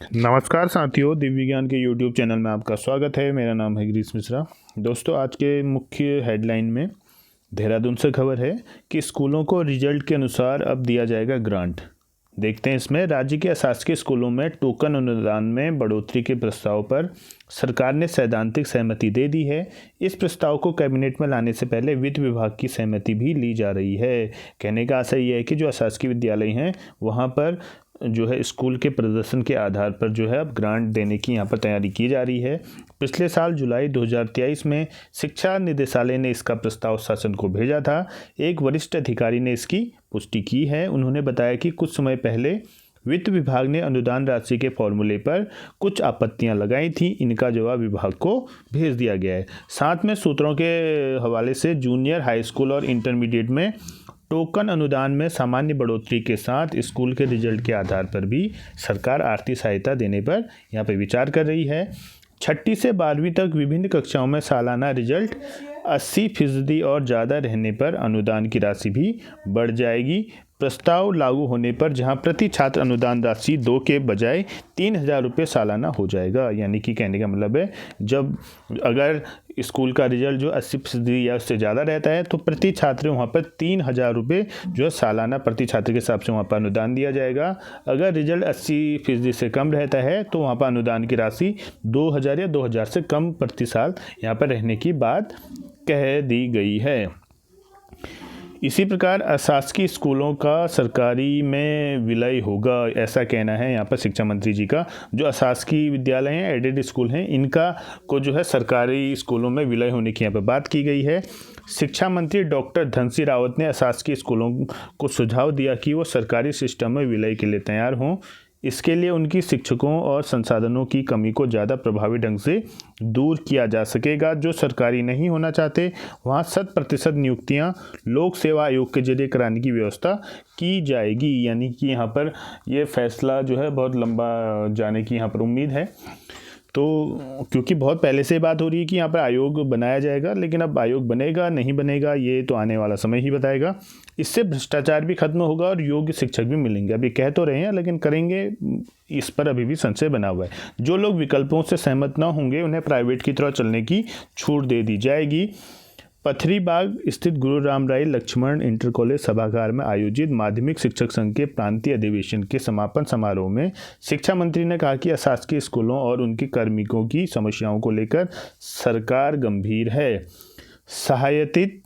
नमस्कार साथियों, दिव्य विज्ञान के YouTube चैनल में आपका स्वागत है। मेरा नाम है गिरीश मिश्रा। दोस्तों, आज के मुख्य हेडलाइन में देहरादून से खबर है कि स्कूलों को रिजल्ट के अनुसार अब दिया जाएगा ग्रांट। देखते हैं इसमें। राज्य के अशासकीय स्कूलों में टोकन अनुदान में बढ़ोतरी के प्रस्ताव पर सरकार ने सैद्धांतिक सहमति दे दी है। इस प्रस्ताव को कैबिनेट में लाने से पहले वित्त विभाग की सहमति भी ली जा रही है। कहने का आशय ये है कि जो अशासकीय विद्यालय हैं वहाँ पर जो है स्कूल के प्रदर्शन के आधार पर जो है अब ग्रांट देने की यहाँ पर तैयारी की जा रही है। पिछले साल जुलाई 2023 में शिक्षा निदेशालय ने इसका प्रस्ताव शासन को भेजा था। एक वरिष्ठ अधिकारी ने इसकी पुष्टि की है। उन्होंने बताया कि कुछ समय पहले वित्त विभाग ने अनुदान राशि के फॉर्मूले पर कुछ आपत्तियां लगाई थी। इनका जवाब विभाग को भेज दिया गया है। साथ में सूत्रों के हवाले से जूनियर हाई स्कूल और इंटरमीडिएट में टोकन अनुदान में सामान्य बढ़ोतरी के साथ स्कूल के रिजल्ट के आधार पर भी सरकार आर्थिक सहायता देने पर यहाँ पर विचार कर रही है। 6ठी से 12वीं तक विभिन्न कक्षाओं में सालाना रिजल्ट 80% और ज़्यादा रहने पर अनुदान की राशि भी बढ़ जाएगी। प्रस्ताव लागू होने पर जहां प्रति छात्र अनुदान राशि 2 के बजाय 3,000 रुपये सालाना हो जाएगा। यानी कि कहने का मतलब है, जब अगर स्कूल का रिजल्ट जो 80% या उससे ज़्यादा रहता है तो प्रति छात्र वहाँ पर 3,000 रुपये जो है सालाना प्रति छात्र के हिसाब से वहाँ पर अनुदान दिया जाएगा। अगर रिजल्ट 80% से कम रहता है तो वहाँ पर अनुदान की राशि 2,000 या 2,000 से कम प्रति साल यहाँ पर रहने की बात कह दी गई है। इसी प्रकार अशासकीय स्कूलों का सरकारी में विलय होगा, ऐसा कहना है यहाँ पर शिक्षा मंत्री जी का। जो अशासकीय विद्यालय हैं, एडेड स्कूल हैं, इनका को जो है सरकारी स्कूलों में विलय होने की यहाँ पर बात की गई है। शिक्षा मंत्री डॉक्टर धन सिंह रावत ने अशासकीय स्कूलों को सुझाव दिया कि वो सरकारी सिस्टम में विलय के लिए तैयार हों। इसके लिए उनकी शिक्षकों और संसाधनों की कमी को ज़्यादा प्रभावी ढंग से दूर किया जा सकेगा। जो सरकारी नहीं होना चाहते वहाँ 100% नियुक्तियाँ लोक सेवा आयोग के जरिए कराने की व्यवस्था की जाएगी। यानी कि यहाँ पर ये फैसला जो है बहुत लंबा जाने की यहाँ पर उम्मीद है। तो क्योंकि बहुत पहले से बात हो रही है कि यहाँ पर आयोग बनाया जाएगा, लेकिन अब आयोग बनेगा नहीं बनेगा ये तो आने वाला समय ही बताएगा। इससे भ्रष्टाचार भी खत्म होगा और योग्य शिक्षक भी मिलेंगे। अभी कह तो रहे हैं लेकिन करेंगे, इस पर अभी भी संशय बना हुआ है। जो लोग विकल्पों से सहमत ना होंगे उन्हें प्राइवेट की तरह चलने की छूट दे दी जाएगी। पथरीबाग स्थित गुरु रामराय लक्ष्मण इंटर कॉलेज सभागार में आयोजित माध्यमिक शिक्षक संघ के प्रांतीय अधिवेशन के समापन समारोह में शिक्षा मंत्री ने कहा कि अशासकीय स्कूलों और उनके कार्मिकों की समस्याओं को लेकर सरकार गंभीर है। सहायतित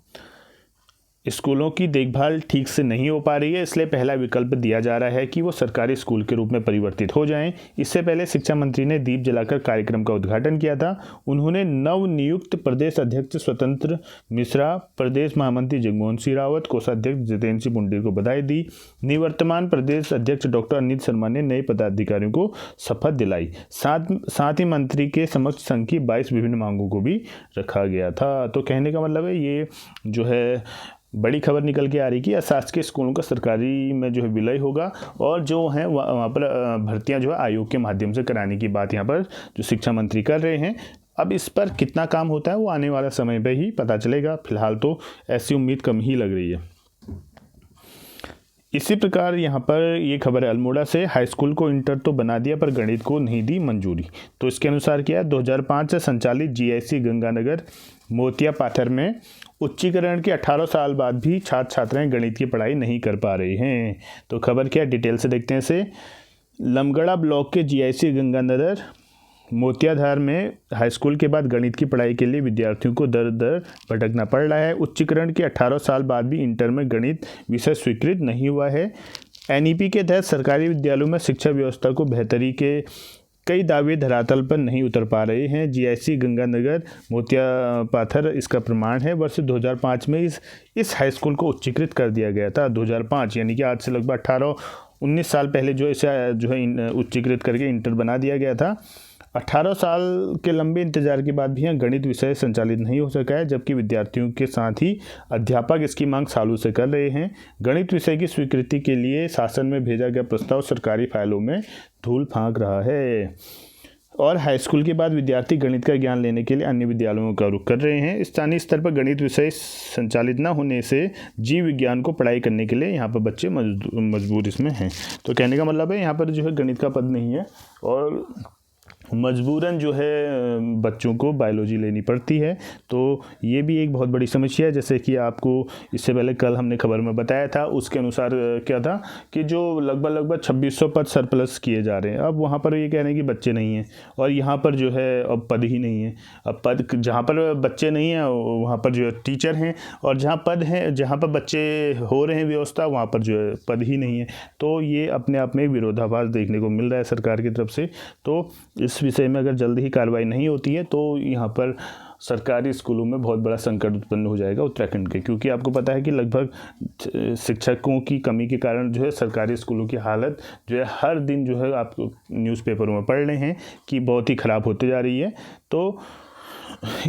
स्कूलों की देखभाल ठीक से नहीं हो पा रही है, इसलिए पहला विकल्प दिया जा रहा है कि वो सरकारी स्कूल के रूप में परिवर्तित हो जाएं। इससे पहले शिक्षा मंत्री ने दीप जलाकर कार्यक्रम का उद्घाटन किया था। उन्होंने नवनियुक्त प्रदेश अध्यक्ष स्वतंत्र मिश्रा, प्रदेश महामंत्री जगमोहन सिंह रावत, कोषाध्यक्ष जितेंद्र सिंह पुंडीर को बधाई दी। निवर्तमान प्रदेश अध्यक्ष डॉक्टर अनिल शर्मा ने नए पदाधिकारियों को शपथ दिलाई। साथ ही मंत्री के समक्ष संघ की 22 विभिन्न मांगों को भी रखा गया था। तो कहने का मतलब है, ये जो है बड़ी खबर निकल के आ रही कि अशासकीय स्कूलों का सरकारी में जो है विलय होगा और जो है वहाँ पर भर्तियाँ जो है आयोग के माध्यम से कराने की बात यहाँ पर जो शिक्षा मंत्री कर रहे हैं। अब इस पर कितना काम होता है वो आने वाला समय पे ही पता चलेगा। फिलहाल तो ऐसी उम्मीद कम ही लग रही है। इसी प्रकार यहाँ पर ये खबर है अल्मोड़ा से। हाई स्कूल को इंटर तो बना दिया पर गणित को नहीं दी मंजूरी। तो इसके अनुसार क्या है, 2005 से संचालित जीआईसी गंगानगर मोतिया पाथर में उच्चीकरण के 18 साल बाद भी छात्र छात्राएं गणित की पढ़ाई नहीं कर पा रहे हैं। तो खबर क्या है, डिटेल से देखते हैं इसे। लमगड़ा ब्लॉक के जीआईसी गंगानगर मोतियाधार में हाई स्कूल के बाद गणित की पढ़ाई के लिए विद्यार्थियों को दर दर भटकना पड़ रहा है। उच्चीकरण के 18 साल बाद भी इंटर में गणित विषय स्वीकृत नहीं हुआ है। एनईपी के तहत सरकारी विद्यालयों में शिक्षा व्यवस्था को बेहतरी के कई दावे धरातल पर नहीं उतर पा रहे हैं। जीआईसी गंगानगर मोतिया पाथर इसका प्रमाण है। वर्ष 2005 में इस हाई स्कूल को उच्चीकृत कर दिया गया था। 2005 यानी कि आज से लगभग 18-19 साल पहले जो इसे जो है उच्चीकृत करके इंटर बना दिया गया था। 18 साल के लंबे इंतजार के बाद भी यहाँ गणित विषय संचालित नहीं हो सका है, जबकि विद्यार्थियों के साथ ही अध्यापक इसकी मांग सालों से कर रहे हैं। गणित विषय की स्वीकृति के लिए शासन में भेजा गया प्रस्ताव सरकारी फाइलों में धूल फांक रहा है। और हाई स्कूल के बाद विद्यार्थी गणित का ज्ञान लेने के लिए अन्य विद्यालयों का रुख कर रहे हैं। स्थानीय स्तर पर गणित विषय संचालित न होने से जीव विज्ञान को पढ़ाई करने के लिए यहाँ पर बच्चे मजबूर इसमें हैं। तो कहने का मतलब है यहाँ पर जो है गणित का पद नहीं है और मजबूरन जो है बच्चों को बायोलॉजी लेनी पड़ती है। तो ये भी एक बहुत बड़ी समस्या है। जैसे कि आपको इससे पहले कल हमने खबर में बताया था, उसके अनुसार क्या था कि जो लगभग 2600 पद सरप्लस किए जा रहे हैं। अब वहाँ पर ये कह रहे हैं कि बच्चे नहीं हैं और यहाँ पर जो है अब पद ही नहीं है। अब पद जहाँ पर बच्चे नहीं हैं वहाँ पर जो है टीचर हैं, और जहाँ पद हैं, जहाँ पर बच्चे हो रहे हैं व्यवस्था, वहाँ पर जो है पद ही नहीं है। तो ये अपने आप में एक विरोधाभास देखने को मिल रहा है सरकार की तरफ से। तो इस विषय में अगर जल्दी ही कार्रवाई नहीं होती है तो यहाँ पर सरकारी स्कूलों में बहुत बड़ा संकट उत्पन्न हो जाएगा उत्तराखंड के, क्योंकि आपको पता है कि लगभग शिक्षकों की कमी के कारण जो है सरकारी स्कूलों की हालत जो है हर दिन जो है आप न्यूज़पेपरों में पढ़ रहे हैं कि बहुत ही ख़राब होते जा रही है। तो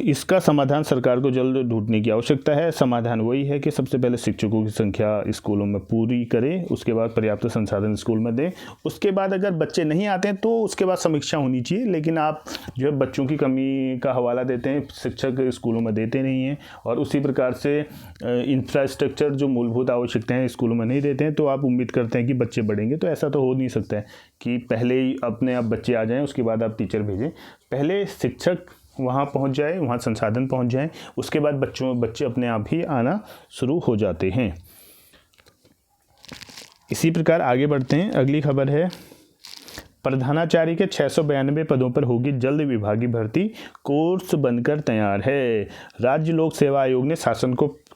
इसका समाधान सरकार को जल्द ढूंढने की आवश्यकता है। समाधान वही है कि सबसे पहले शिक्षकों की संख्या स्कूलों में पूरी करें, उसके बाद पर्याप्त संसाधन स्कूल में दें, उसके बाद अगर बच्चे नहीं आते हैं तो उसके बाद समीक्षा होनी चाहिए। लेकिन आप जो है बच्चों की कमी का हवाला देते हैं, शिक्षक स्कूलों में देते नहीं हैं, और उसी प्रकार से इंफ्रास्ट्रक्चर जो मूलभूत आवश्यकताएं स्कूलों में नहीं देते हैं, तो आप उम्मीद करते हैं कि बच्चे बढ़ेंगे। तो ऐसा तो हो नहीं सकता है कि पहले ही अपने आप बच्चे आ जाएँ उसके बाद आप टीचर भेजें। पहले शिक्षक वहाँ पहुँच जाए, वहाँ संसाधन पहुँच जाएं, उसके बाद बच्चे अपने आप ही आना शुरू हो जाते हैं। इसी प्रकार आगे बढ़ते हैं। अगली खबर है, प्रधानाचार्य के 692 पदों पर होगी जल्द विभागीय भर्ती, कोर्स बनकर तैयार है। राज्य लोक सेवा आयोग ने शासन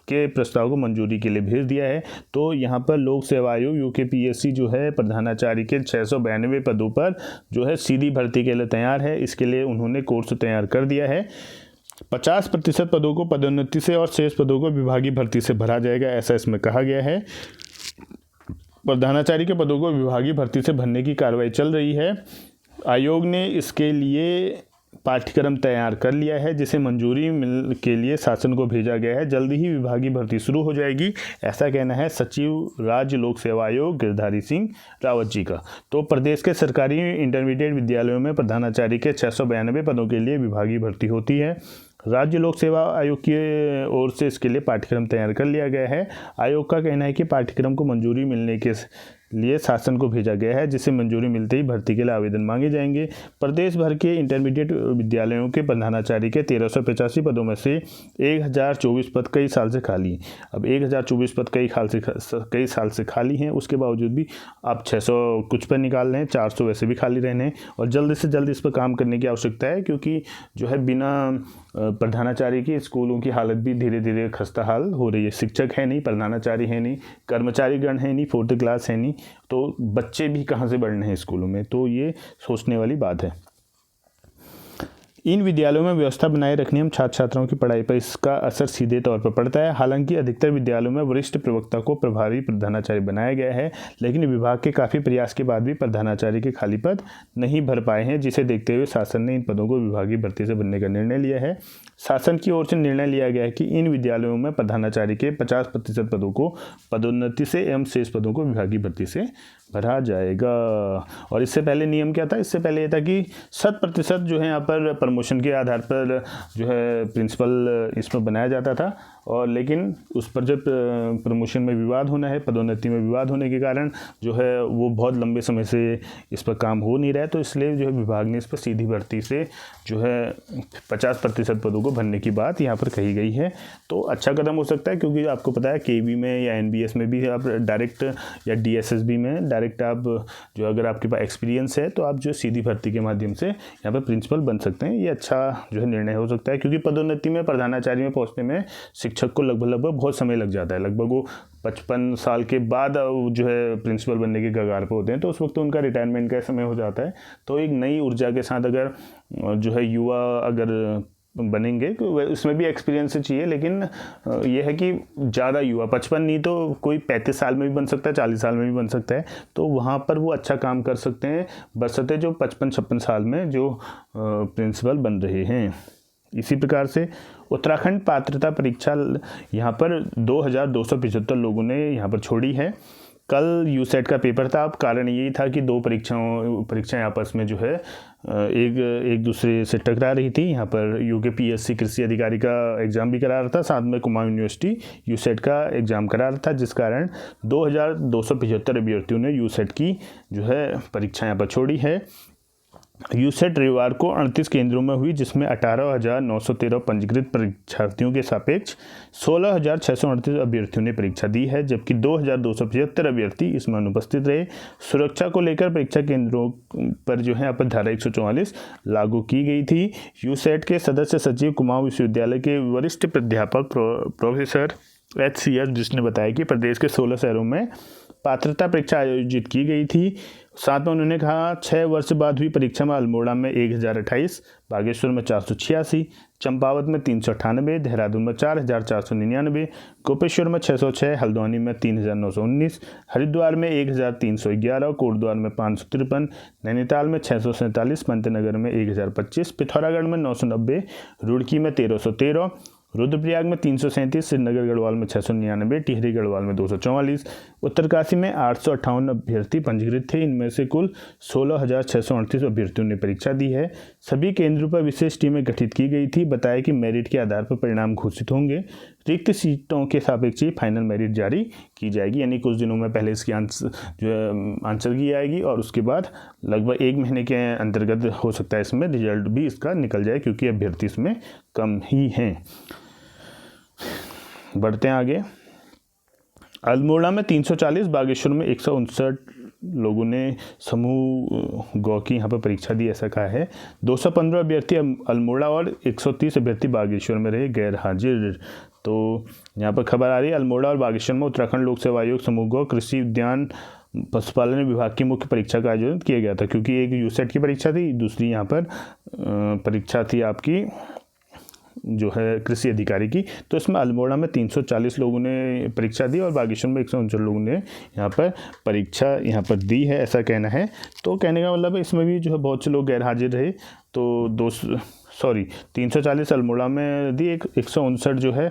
के प्रस्ताव को मंजूरी के लिए भेज दिया है। तो यहाँ पर लोक सेवा आयोग यूकेपीएससी जो है प्रधानाचार्य के 692 पदों पर जो है सीधी भर्ती के लिए तैयार है। इसके लिए उन्होंने कोर्स तैयार कर दिया है। 50% पदों को पदोन्नति से और शेष पदों को विभागीय भर्ती से भरा जाएगा, ऐसा इसमें कहा गया है। प्रधानाचार्य के पदों को विभागीय भर्ती से भरने की कार्रवाई चल रही है। आयोग ने इसके लिए पाठ्यक्रम तैयार कर लिया है, जिसे मंजूरी के लिए शासन को भेजा गया है। जल्दी ही विभागीय भर्ती शुरू हो जाएगी, ऐसा कहना है सचिव राज्य लोक सेवा आयोग गिरधारी सिंह रावत जी का। तो प्रदेश के सरकारी इंटरमीडिएट विद्यालयों में प्रधानाचार्य के 692 पदों के लिए विभागीय भर्ती होती है। राज्य लोक सेवा आयोग की ओर से इसके लिए पाठ्यक्रम तैयार कर लिया गया है। आयोग का कहना है कि पाठ्यक्रम को मंजूरी मिलने के लिए शासन को भेजा गया है, जिसे मंजूरी मिलते ही भर्ती के लिए आवेदन मांगे जाएंगे। प्रदेश भर के इंटरमीडिएट विद्यालयों के प्रधानाचार्य के 1385 पदों में से 1024 पद कई साल से खाली हैं। अब 1024 पद कई साल से खाली हैं, उसके बावजूद भी आप 600 कुछ पर निकाल रहे हैं, 400 वैसे भी खाली रहने हैं, और जल्द से जल्द इस पर काम करने की आवश्यकता है। क्योंकि जो है बिना प्रधानाचार्य की स्कूलों की हालत भी धीरे धीरे खस्ता हाल हो रही है। शिक्षक है नहीं, प्रधानाचार्य है नहीं, कर्मचारीगण है नहीं, 4th क्लास है नहीं, तो बच्चे भी कहाँ से बढ़ने हैं स्कूलों में। तो ये सोचने वाली बात है। इन विद्यालयों में व्यवस्था बनाए रखने में छात्र छात्राओं की पढ़ाई पर इसका असर सीधे तौर पर पड़ता है। हालांकि अधिकतर विद्यालयों में वरिष्ठ प्रवक्ता को प्रभारी प्रधानाचार्य बनाया गया है, लेकिन विभाग के काफ़ी प्रयास के बाद भी प्रधानाचार्य के खाली पद नहीं भर पाए हैं, जिसे देखते हुए शासन ने इन पदों को विभागीय भर्ती से भरने का निर्णय लिया है। शासन की ओर से निर्णय लिया गया है कि इन विद्यालयों में प्रधानाचार्य के 50% पदों को पदोन्नति से एवं शेष पदों को विभागीय भर्ती से भरा जाएगा। और इससे पहले नियम क्या था? इससे पहले ये था कि 100% जो है यहाँ पर प्रमोशन के आधार पर जो है प्रिंसिपल इसमें बनाया जाता था, और लेकिन उस पर जब प्रमोशन में विवाद होना है, पदोन्नति में विवाद होने के कारण जो है वो बहुत लंबे समय से इस पर काम हो नहीं रहा है। तो इसलिए जो है विभाग ने इस पर सीधी भर्ती से जो है 50% पदों को भरने की बात यहाँ पर कही गई है। तो अच्छा कदम हो सकता है, क्योंकि आपको पता है केवी में या एनबीएस में भी आप डायरेक्ट, या डीएसएसबी में डायरेक्ट आप जो अगर आपके पास एक्सपीरियंस है तो आप जो सीधी भर्ती के माध्यम से यहाँ पर प्रिंसिपल बन सकते हैं। ये अच्छा जो है निर्णय हो सकता है, क्योंकि पदोन्नति में प्रधानाचार्य में पहुँचने में शिक्षक को लगभग बहुत समय लग जाता है। लगभग वो 55 साल के बाद जो है प्रिंसिपल बनने के कगार पर होते हैं, तो उस वक्त उनका रिटायरमेंट का समय हो जाता है। तो एक नई ऊर्जा के साथ अगर जो है युवा अगर बनेंगे तो उसमें भी एक्सपीरियंस चाहिए, लेकिन यह है कि ज़्यादा युवा 55 नहीं तो कोई 35 साल में भी बन सकता है, 40 साल में भी बन सकता है। तो वहाँ पर वो अच्छा काम कर सकते हैं, बशर्ते जो 55-56 साल में जो प्रिंसिपल बन रहे हैं। इसी प्रकार से उत्तराखंड पात्रता परीक्षा यहाँ पर 2275 लोगों ने यहाँ पर छोड़ी है। कल यूसेट का पेपर था। अब कारण यही था कि दो परीक्षाएं आपस में जो है एक दूसरे से टकरा रही थी। यहाँ पर यूकेपीएससी कृषि अधिकारी का एग्ज़ाम भी करा रहा था, साथ में कुमाऊं यूनिवर्सिटी यूसेट का एग्ज़ाम करा रहा था, जिस कारण 2275 अभ्यर्थियों ने यूसेट की जो है परीक्षा यहाँ पर छोड़ी है। यूसेट रविवार को 38 केंद्रों में हुई, जिसमें 18,913 पंजीकृत परीक्षार्थियों के सापेक्ष 16,638 अभ्यर्थियों ने परीक्षा दी है, जबकि 2,275 अभ्यर्थी इसमें अनुपस्थित रहे। सुरक्षा को लेकर परीक्षा केंद्रों पर जो है यहाँ पर धारा 144 लागू की गई थी। यूसेट के सदस्य सचिव कुमाऊं विश्वविद्यालय के वरिष्ठ प्राध्यापक प्रोफेसर HCS जिसने बताया कि प्रदेश के 16 शहरों में पात्रता परीक्षा आयोजित की गई थी। साथ में उन्होंने कहा 6 वर्ष बाद हुई परीक्षा में अल्मोड़ा में 1028, बागेश्वर में 486, चंपावत में 398, देहरादून में 4499, गोपेश्वर में 606, हल्द्वानी में 3919, हरिद्वार में 1311, कोटद्वार में 553, नैनीताल में 647, पंतनगर में 1025, पिथौरागढ़ में 990, रुड़की में 1313, रुद्रप्रयाग में 337, श्रीनगर गढ़वाल में 699, टिहरी गढ़वाल में 244, उत्तरकाशी में 858 अभ्यर्थी पंजीकृत थे। इनमें से कुल 16,638 अभ्यर्थियों ने परीक्षा दी है। सभी केंद्रों पर विशेष टीमें गठित की गई थी। बताया कि मेरिट के आधार पर परिणाम घोषित होंगे। रिक्त सीटों के सापेक्ष फाइनल मेरिट जारी की जाएगी, यानी कुछ दिनों में पहले इसकी आंसर की जाएगी और उसके बाद लगभग 1 महीने के अंतर्गत हो सकता है इसमें रिजल्ट भी इसका निकल जाए, क्योंकि अभ्यर्थी इसमें कम ही हैं। बढ़ते हैं आगे। अल्मोड़ा में 340, बागेश्वर में 159 लोगों ने समूह गौ की यहाँ पर परीक्षा दी, ऐसा कहा है। 215 अभ्यर्थी अल्मोड़ा और 130 अभ्यर्थी बागेश्वर में रहे गैर हाजिर। तो यहाँ पर खबर आ रही है, अल्मोड़ा और बागेश्वर में उत्तराखंड लोक सेवा आयोग समूह गौ कृषि उद्यान पशुपालन विभाग की मुख्य परीक्षा का आयोजन किया गया था, क्योंकि एक यूसेट की परीक्षा थी, दूसरी यहाँ पर परीक्षा थी आपकी जो है कृषि अधिकारी की। तो इसमें अल्मोड़ा में 340 लोगों ने परीक्षा दी और बागेश्वर में 169 लोगों ने यहाँ पर परीक्षा यहाँ पर दी है, ऐसा कहना है। तो कहने का मतलब इसमें भी जो है बहुत से लोग गैर हाजिर रहे। तो 340 अल्मोड़ा में दी, 159 जो है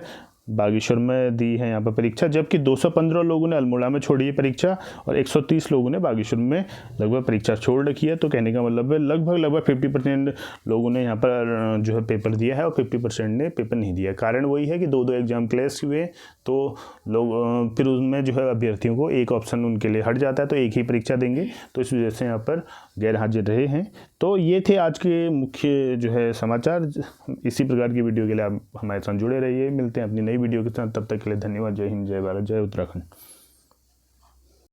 बागेश्वर में दी है यहाँ पर परीक्षा, जबकि 215 लोगों ने अल्मोड़ा में छोड़ी है परीक्षा और 130 लोगों ने बागेश्वर में लगभग परीक्षा छोड़ रखी है। तो कहने का मतलब है लगभग 50% लोगों ने यहाँ पर जो है पेपर दिया है और 50% ने पेपर नहीं दिया। कारण वही है कि 2 एग्जाम क्लैश हुए, तो लोग फिर उसमें जो है अभ्यर्थियों को एक ऑप्शन उनके लिए हट जाता है, तो एक ही परीक्षा देंगे, तो इस वजह से यहाँ पर गैर हाजिर रहे हैं। तो ये थे आज के मुख्य जो है समाचार। इसी प्रकार की वीडियो के लिए आप हमारे साथ जुड़े रहिए। मिलते हैं अपनी नई वीडियो के साथ, तब तक के लिए धन्यवाद। जय हिंद, जय भारत, जय उत्तराखंड।